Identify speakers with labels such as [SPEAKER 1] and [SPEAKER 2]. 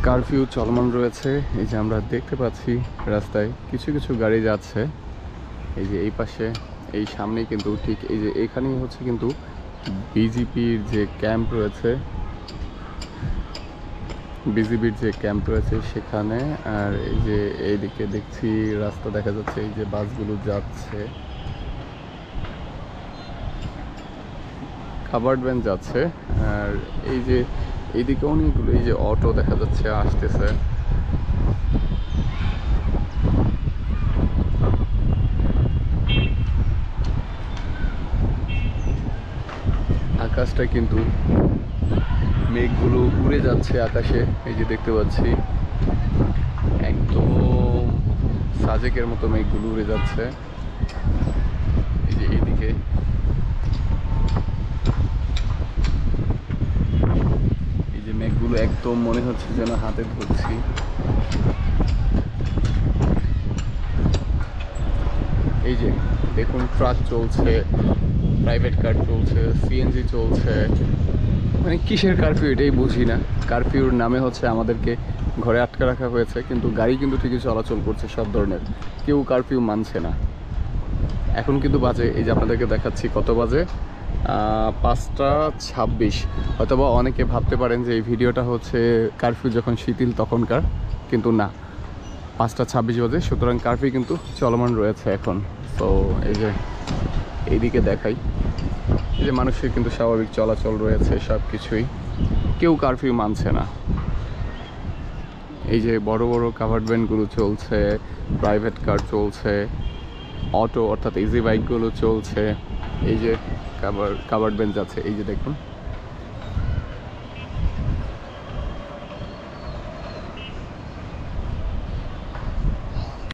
[SPEAKER 1] Curfew চলমান রয়েছে। এই যে আমরা দেখতে পাচ্ছি রাস্তায় কিছু কিছু গাড়ি যাচ্ছে। এই যে এই পাশে এই সামনেই কিন্তু ঠিক এই যে এখানেই হচ্ছে কিন্তু বিজিবির যে ক্যাম্প রয়েছে, সেখানে। আর এই যে এইদিকে দেখছি রাস্তা দেখা যাচ্ছে, এই যে বাসগুলো যাচ্ছে, খাবার ভ্যান যাচ্ছে। আর এই যে এইদিকে অনেকগুলো এই যে অটো দেখা যাচ্ছে আসতেছে। আকাশটা কিন্তু মেঘগুলো উড়ে যাচ্ছে আকাশে, এই যে দেখতে পাচ্ছি একদম সাজেকের মতো মেঘগুলো উড়ে যাচ্ছে। এই যে এইদিকে এই যে মেঘগুলো একদম মনে হচ্ছে যেন হাতে ধরছি। এই যে দেখুন ট্রাক চলছে, প্রাইভেট কার চলছে, সিএনজি চলছে। মানে কিসের কারফিউ এটাই বুঝি না। কারফিউর নামে হচ্ছে আমাদেরকে ঘরে আটকে রাখা হয়েছে, কিন্তু গাড়ি কিন্তু ঠিকই চলাচল করছে সব ধরনের, কেউ কারফিউ মানছে না। এখন কিন্তু বাজে, এই যে আপনাদেরকে দেখাচ্ছি কত বাজে, 5টা 26। হয়তোবা অনেকে ভাবতে পারেন যে এই ভিডিওটা হচ্ছে কারফিউ যখন শিথিল তখনকার, কিন্তু না, 5টা 26 বাজে। সুতরাং কারফিউ কিন্তু চলমান রয়েছে এখন। তো এই যে এইদিকে দেখাই, এই যে মানুষের কিন্তু স্বাভাবিক চলাচল রয়েছে সব কিছুই, কেউ কারফিউ মানছে না। এই যে বড় বড় কাভার্ড ভ্যানগুলো চলছে, প্রাইভেট কার চলছে, অটো অর্থাৎ ইজি বাইকগুলো চলছে। এই যে কাভার্ড ভ্যান যাচ্ছে, এই যে দেখুন।